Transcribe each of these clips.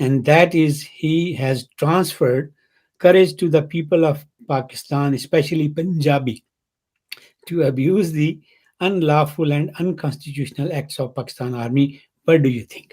and that is he has transferred courage to the people of Pakistan, especially Punjabi, to abuse the unlawful and unconstitutional acts of Pakistan Army. What do you think?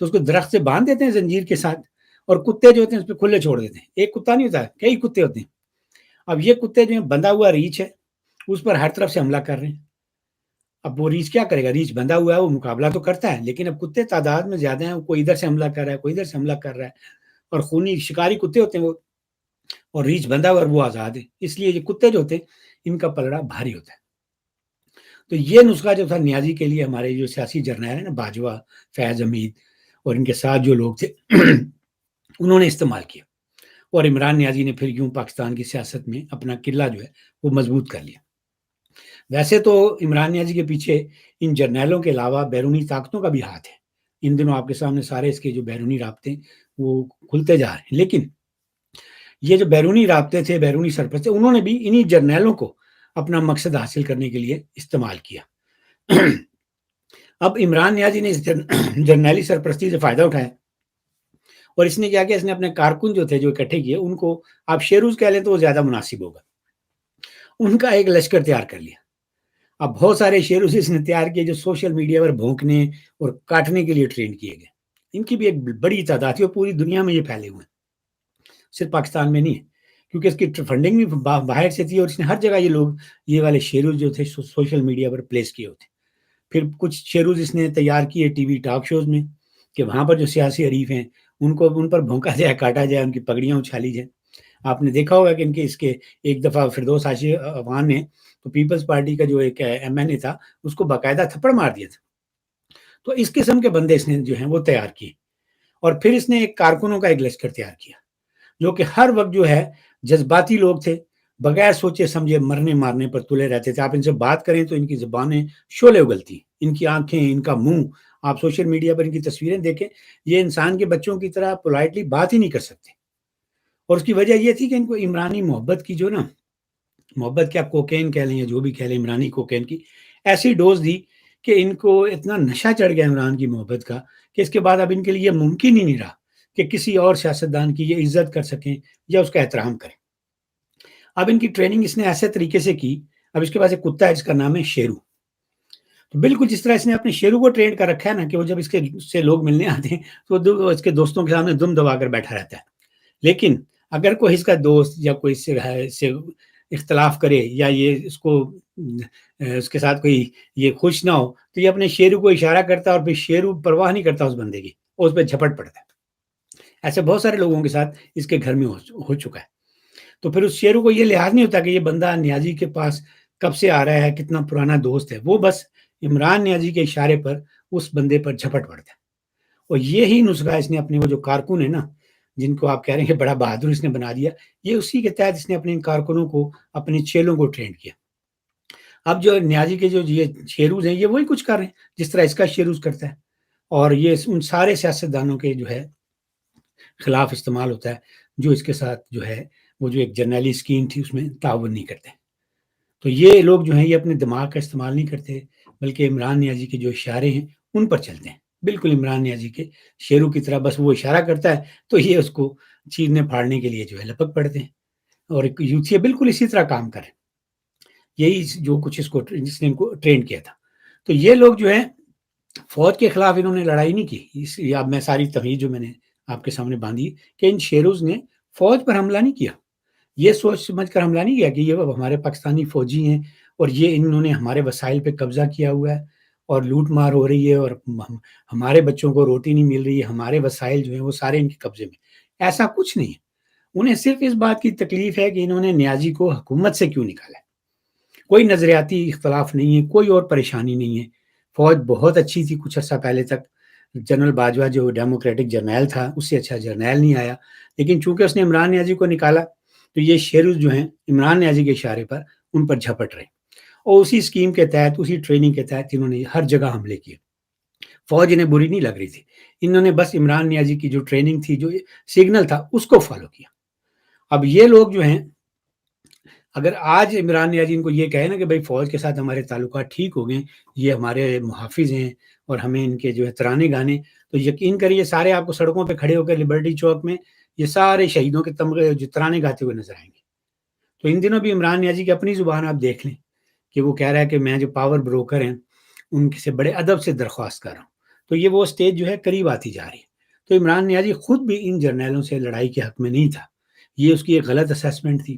تو اس کو درخت سے باندھ دیتے ہیں زنجیر کے ساتھ، اور کتے جو ہوتے ہیں اس پہ کھلے چھوڑ دیتے ہیں. ایک کتا نہیں ہوتا ہے، کئی کتے ہوتے ہیں. اب یہ کتے جو ہیں بندھا ہوا ریچھ ہے، اس پر ہر طرف سے حملہ کر رہے ہیں. اب وہ ریچھ کیا کرے گا؟ ریچھ بندھا ہوا ہے، وہ مقابلہ تو کرتا ہے، لیکن اب کتے تعداد میں زیادہ ہیں، کوئی ادھر سے حملہ کر رہا ہے، کوئی ادھر سے حملہ کر رہا ہے، اور خونی شکاری کتے ہوتے ہیں وہ، اور ریچھ بندھا ہوا اور وہ آزاد ہے. اس لیے یہ کتے جو ہوتے ہیں ان کا پلڑا بھاری ہوتا ہے. تو یہ نسخہ جو تھا نیازی کے لیے، ہمارے جو سیاسی جرنیل ہیں نا، باجوہ، فیض حمید اور ان کے ساتھ جو لوگ تھے انہوں نے استعمال کیا، اور عمران نیازی نے پھر یوں پاکستان کی سیاست میں اپنا قلعہ جو ہے وہ مضبوط کر لیا. ویسے تو عمران نیازی کے پیچھے ان جرنیلوں کے علاوہ بیرونی طاقتوں کا بھی ہاتھ ہے. ان دنوں آپ کے سامنے سارے اس کے جو بیرونی رابطے وہ کھلتے جا رہے ہیں، لیکن یہ جو بیرونی رابطے تھے، بیرونی سرپرست، انہوں نے بھی انہی جرنیلوں کو اپنا مقصد حاصل کرنے کے لیے استعمال کیا. اب عمران نیازی نے اس جرنیلی سرپرستی سے فائدہ اٹھایا، اور اس نے کیا کیا، اس نے اپنے کارکن جو تھے جو اکٹھے کیے، ان کو آپ شیروز کہہ لیں تو وہ زیادہ مناسب ہوگا، ان کا ایک لشکر تیار کر لیا. اب بہت سارے شیروز اس نے تیار کیے جو سوشل میڈیا پر بھونکنے اور کاٹنے کے لیے ٹرین کیے گئے. ان کی بھی ایک بڑی تعداد تھی، اور پوری دنیا میں یہ پھیلے ہوئے ہیں، صرف پاکستان میں نہیں ہے، کیونکہ اس کی فنڈنگ بھی باہر سے تھی، اور اس نے ہر جگہ یہ والے شیروز جو تھے سوشل میڈیا پر پلیس کیے ہوتے. پھر کچھ شیروز اس نے تیار کیے ٹی وی ٹاک شوز میں، کہ وہاں پر جو سیاسی حریف ہیں ان پر بھونکا جائے، کاٹا جائے، ان کی پگڑیاں اچھالی جائیں. آپ نے دیکھا ہوگا کہ اس کے ایک دفعہ فردوس حاشی افغان نے تو پیپلز پارٹی کا جو ایک ایم این اے تھا اس کو باقاعدہ تھپڑ مار دیا تھا. تو اس قسم کے بندے اس نے جو ہیں وہ تیار کیے، اور پھر اس نے ایک کارکنوں کا ایک لشکر تیار کیا جو کہ ہر وقت جو ہے جذباتی لوگ تھے، بغیر سوچے سمجھے مرنے مارنے پر تلے رہتے تھے. آپ ان سے بات کریں تو ان کی زبانیں شعلے اگلتی، ان کی آنکھیں، ان کا منہ، آپ سوشل میڈیا پر ان کی تصویریں دیکھیں، یہ انسان کے بچوں کی طرح پولائٹلی بات ہی نہیں کر سکتے. اور اس کی وجہ یہ تھی کہ ان کو عمرانی محبت کی جو نا، محبت کیا کوکین کہہ لیں یا جو بھی کہہ لیں، عمرانی کوکین کی ایسی ڈوز دی کہ ان کو اتنا نشہ چڑھ گیا عمران کی محبت کا کہ اس کے بعد اب ان کے لیے ممکن ہی نہیں رہا کہ کسی اور سیاستدان کی یہ عزت کر سکیں یا اس کا احترام کریں. اب ان کی ٹریننگ اس نے ایسے طریقے سے کی. اب اس کے پاس ایک کتا ہے جس کا نام ہے شیرو. تو بالکل جس طرح اس نے اپنے شیرو کو ٹرین کر رکھا ہے نا، کہ وہ جب اس کے سے لوگ ملنے آتے ہیں تو اس کے دوستوں کے سامنے دم دبا کر بیٹھا رہتا ہے. لیکن اگر کوئی اس کا دوست یا کوئی اس سے اختلاف کرے یا یہ اس کے ساتھ کوئی یہ خوش نہ ہو، تو یہ اپنے شیرو کو اشارہ کرتا ہے، اور پھر شیرو پرواہ نہیں کرتا اس بندے کی، اور اس پہ جھپٹ پڑتا ہے. ایسے بہت سارے لوگوں کے ساتھ اس کے گھر میں ہو چکا ہے. تو پھر اس شیرو کو یہ لحاظ نہیں ہوتا کہ یہ بندہ نیازی کے پاس کب سے آ رہا ہے، کتنا پرانا دوست ہے، وہ بس عمران نیازی کے اشارے پر اس بندے پر جھپٹ پڑتا ہے. اور یہی نسخہ اس نے اپنے وہ جو کارکن ہے نا، جن کو آپ کہہ رہے ہیں کہ بڑا بہادر اس نے بنا دیا، یہ اسی کے تحت اس نے اپنے ان کارکنوں کو، اپنے چیلوں کو ٹرین کیا. اب جو نیازی کے جو یہ شیروز ہیں، یہ وہی کچھ کر رہے ہیں جس طرح اس کا شیروز کرتا ہے، اور یہ ان سارے سیاستدانوں کے جو ہے خلاف استعمال ہوتا ہے جو اس کے ساتھ جو ہے وہ جو ایک جرنیلی اسکیم تھی اس میں تعاون نہیں کرتے. تو یہ لوگ جو ہیں یہ اپنے دماغ کا استعمال نہیں کرتے، بلکہ عمران نیازی کے جو اشارے ہیں ان پر چلتے ہیں. بالکل عمران نیازی کے شیرو کی طرح، بس وہ اشارہ کرتا ہے تو یہ اس کو چیرنے پھاڑنے کے لیے جو ہے لپک پڑتے ہیں. اور ایک یوتھیا بالکل اسی طرح کام کرے، یہی جو کچھ جس نے ان کو ٹرین کیا تھا. تو یہ لوگ جو ہیں فوج کے خلاف انہوں نے لڑائی نہیں کی. اب میں ساری تمہید جو میں نے آپ کے سامنے باندھی کہ ان شیروز نے فوج پر حملہ نہیں کیا، یہ سوچ سمجھ کر حملہ نہیں کیا کہ یہ ہمارے پاکستانی فوجی ہیں اور یہ انہوں نے ہمارے وسائل پہ قبضہ کیا ہوا ہے اور لوٹ مار ہو رہی ہے اور ہمارے بچوں کو روٹی نہیں مل رہی ہے، ہمارے وسائل جو ہیں وہ سارے ان کے قبضے میں. ایسا کچھ نہیں ہے. انہیں صرف اس بات کی تکلیف ہے کہ انہوں نے نیازی کو حکومت سے کیوں نکالا ہے. کوئی نظریاتی اختلاف نہیں ہے، کوئی اور پریشانی نہیں ہے. فوج بہت اچھی تھی کچھ عرصہ پہلے تک. جنرل باجوہ جو ڈیموکریٹک جرنیل تھا اس سے اچھا جرنیل نہیں آیا، لیکن چونکہ اس نے عمران نیازی کو نکالا تو یہ شیروز جو ہیں عمران نیازی کے اشارے پر ان پر جھپٹ رہے، اور اسی اسکیم کے تحت، اسی ٹریننگ کے تحت انہوں نے ہر جگہ حملے کیے. فوج انہیں بری نہیں لگ رہی تھی، انہوں نے بس عمران نیازی کی جو ٹریننگ تھی، جو سگنل تھا، اس کو فالو کیا. اب یہ لوگ جو ہیں اگر آج عمران نیازی ان کو یہ کہے نا کہ بھائی فوج کے ساتھ ہمارے تعلقات ٹھیک ہو گئے، یہ ہمارے محافظ ہیں اور ہمیں ان کے جو ہے ترانے گانے، تو یقین کریے سارے آپ کو سڑکوں پہ کھڑے ہو کر لبرٹی چوک میں یہ سارے شہیدوں کے تمغے جو ترانے گاتے ہوئے نظر آئیں گے. تو ان دنوں بھی عمران نیازی کی اپنی زبان آپ دیکھ لیں کہ وہ کہہ رہا ہے کہ میں جو پاور بروکر ہیں ان سے بڑے ادب سے درخواست کر رہا ہوں تو یہ وہ اسٹیج جو ہے قریب آتی جا رہی ہے۔ تو عمران نیازی خود بھی ان جرنیلوں سے لڑائی کے حق میں نہیں تھا، یہ اس کی ایک غلط اسیسمنٹ تھی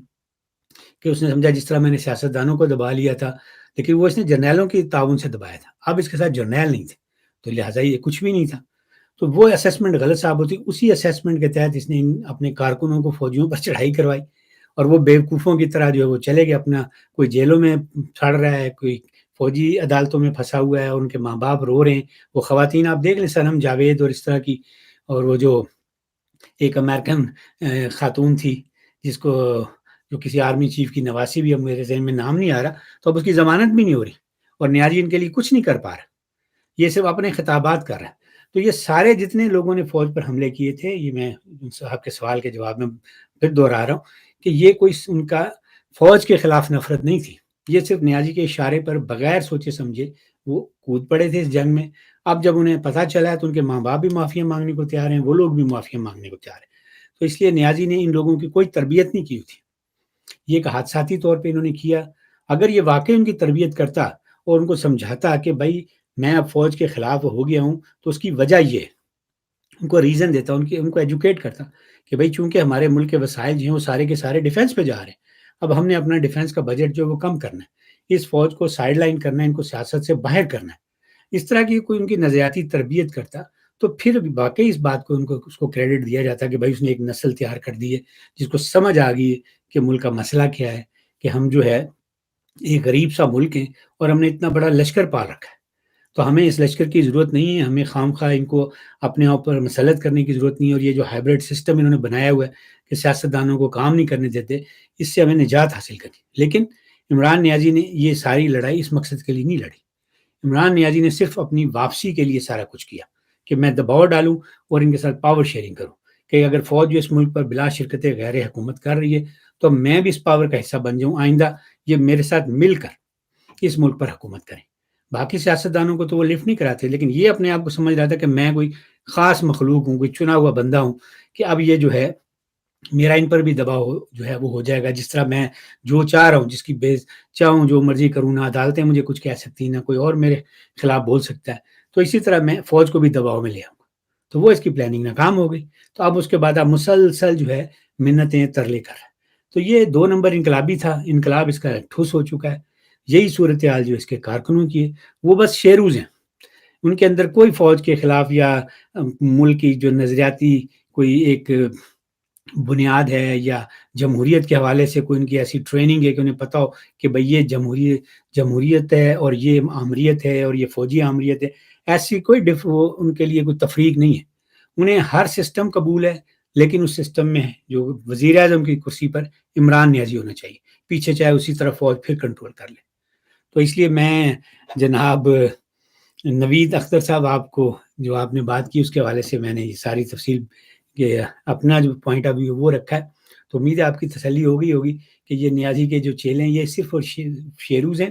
کہ اس نے سمجھا جس طرح میں نے سیاستدانوں کو دبا لیا تھا، لیکن وہ اس نے جرنیلوں کی تعاون سے دبایا تھا، اب اس کے ساتھ جرنیل نہیں تھے تو لہٰذا یہ کچھ بھی نہیں تھا۔ تو وہ اسیسمنٹ غلط ثابت ہوئی، اسی اسیسمنٹ کے تحت اس نے اپنے کارکنوں کو فوجیوں پر چڑھائی کروائی، اور وہ بیوقوفوں کی طرح جو ہے وہ چلے گئے، اپنا کوئی جیلوں میں سڑ رہا ہے، کوئی فوجی عدالتوں میں پھنسا ہوا ہے، اور ان کے ماں باپ رو رہے ہیں۔ وہ خواتین آپ دیکھ لیں، صنم جاوید اور اس طرح کی، اور وہ جو ایک امریکن خاتون تھی جس کو جو کسی آرمی چیف کی نواسی بھی، اب میرے ذہن میں نام نہیں آ رہا، تو اب اس کی ضمانت بھی نہیں ہو رہی، اور نیازی ان کے لیے کچھ نہیں کر پا رہا، یہ صرف اپنے خطابات کر رہا ہے۔ تو یہ سارے جتنے لوگوں نے فوج پر حملے کیے تھے، یہ میں صاحب کے سوال کے جواب میں پھر دوہرا رہا ہوں کہ یہ کوئی ان کا فوج کے خلاف نفرت نہیں تھی، یہ صرف نیازی کے اشارے پر بغیر سوچے سمجھے وہ کود پڑے تھے اس جنگ میں۔ اب جب انہیں پتہ چلا ہے تو ان کے ماں باپ بھی معافیا مانگنے کو تیار ہیں، وہ لوگ بھی معافیا مانگنے کو تیار ہیں۔ تو اس لیے نیازی نے ان لوگوں کی کوئی تربیت نہیں کی تھی، یہ ایک حادثاتی طور پہ انہوں نے کیا۔ اگر یہ واقعی ان کی تربیت کرتا اور ان کو سمجھاتا کہ بھائی میں اب فوج کے خلاف ہو گیا ہوں تو اس کی وجہ یہ ہے، ان کو ریزن دیتا، ان کو ایجوکیٹ کرتا کہ بھائی چونکہ ہمارے ملک کے وسائل جو ہیں وہ سارے کے سارے ڈیفنس پہ جا رہے ہیں، اب ہم نے اپنا ڈیفنس کا بجٹ جو ہے وہ کم کرنا ہے، اس فوج کو سائڈ لائن کرنا ہے، ان کو سیاست سے باہر کرنا ہے۔ اس طرح کی کوئی ان کی نظریاتی تربیت کرتا تو پھر واقعی اس بات کو اس کو کریڈٹ دیا جاتا کہ بھائی اس نے ایک نسل تیار کر دی ہے جس کو سمجھ آ گئی ہے کہ ملک کا مسئلہ کیا ہے، کہ ہم جو ہے ایک غریب سا ملک ہیں اور ہم نے اتنا بڑا لشکر پال رکھا ہے، تو ہمیں اس لشکر کی ضرورت نہیں ہے، ہمیں خام خواہ ان کو اپنے اوپر مسلط کرنے کی ضرورت نہیں ہے، اور یہ جو ہائبرڈ سسٹم انہوں نے بنایا ہوا ہے کہ سیاستدانوں کو کام نہیں کرنے دیتے، اس سے ہمیں نجات حاصل کرنی۔ لیکن عمران نیازی نے یہ ساری لڑائی اس مقصد کے لیے نہیں لڑی، عمران نیازی نے صرف اپنی واپسی کے لیے سارا کچھ کیا کہ میں دباؤ ڈالوں اور ان کے ساتھ پاور شیئرنگ کروں، کہ اگر فوج جو اس ملک پر بلا شرکت غیر حکومت کر رہی ہے تو میں بھی اس پاور کا حصہ بن جاؤں، آئندہ یہ میرے ساتھ مل کر اس ملک پر حکومت کریں۔ باقی سیاستدانوں کو تو وہ لفٹ نہیں کراتے، لیکن یہ اپنے آپ کو سمجھ رہا تھا کہ میں کوئی خاص مخلوق ہوں، کوئی چنا ہوا بندہ ہوں، کہ اب یہ جو ہے میرا ان پر بھی دباؤ جو ہے وہ ہو جائے گا، جس طرح میں جو چاہ رہا ہوں، جس کی چاہوں جو مرضی کروں، نہ عدالتیں مجھے کچھ کہہ سکتی، نہ کوئی اور میرے خلاف بول سکتا ہے، تو اسی طرح میں فوج کو بھی دباؤ میں لے آؤں گا۔ تو وہ اس کی پلاننگ ناکام ہو گئی، تو اب اس کے بعد اب مسلسل جو ہے منتیں ترلے کر رہا ہے۔ تو یہ 2 نمبر انقلابی تھا، انقلاب اس کا ٹھوس ہو چکا ہے۔ یہی صورتحال جو اس کے کارکنوں کی ہے، وہ بس شیروز ہیں، ان کے اندر کوئی فوج کے خلاف یا ملک کی جو نظریاتی کوئی ایک بنیاد ہے، یا جمہوریت کے حوالے سے کوئی ان کی ایسی ٹریننگ ہے کہ انہیں پتہ ہو کہ بھئی یہ جمہوریت ہے اور یہ آمریت ہے اور یہ فوجی آمریت ہے، ایسی کوئی ان کے لیے کوئی تفریق نہیں ہے۔ انہیں ہر سسٹم قبول ہے، لیکن اس سسٹم میں جو وزیر اعظم کی کرسی پر عمران نیازی ہونا چاہیے، پیچھے چاہے اسی طرح فوج پھر کنٹرول کر لے۔ تو اس لیے میں جناب نوید اختر صاحب، آپ کو جو آپ نے بات کی اس کے حوالے سے میں نے یہ ساری تفصیل کہ اپنا جو پوائنٹ آف ویو وہ رکھا ہے، تو امید ہے آپ کی تسلی ہو گئی ہوگی کہ یہ نیازی کے جو چیلے ہیں یہ صرف اور شیروز ہیں،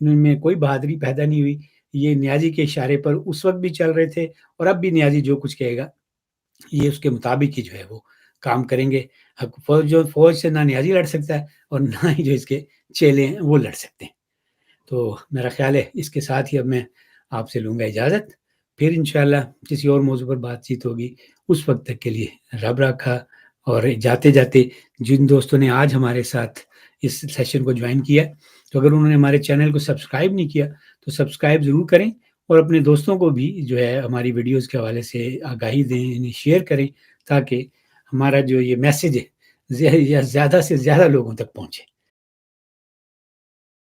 ان میں کوئی بہادری پیدا نہیں ہوئی، یہ نیازی کے اشارے پر اس وقت بھی چل رہے تھے، اور اب بھی نیازی جو کچھ کہے گا یہ اس کے مطابق ہی جو ہے وہ کام کریں گے۔ فوج سے نہ نیازی لڑ سکتا ہے اور نہ ہی جو اس کے چیلے ہیں وہ لڑ سکتے ہیں۔ تو میرا خیال ہے اس کے ساتھ ہی اب میں آپ سے لوں گا اجازت، پھر انشاءاللہ کسی اور موضوع پر بات چیت ہوگی۔ اس وقت تک کے لیے رب رکھا، اور جاتے جاتے جن دوستوں نے آج ہمارے ساتھ اس سیشن کو جوائن کیا، تو اگر انہوں نے ہمارے چینل کو سبسکرائب نہیں کیا تو سبسکرائب ضرور کریں، اور اپنے دوستوں کو بھی جو ہے ہماری ویڈیوز کے حوالے سے آگاہی دیں، انہیں شیئر کریں، تاکہ ہمارا جو یہ میسیج ہے زیادہ سے زیادہ لوگوں تک پہنچے۔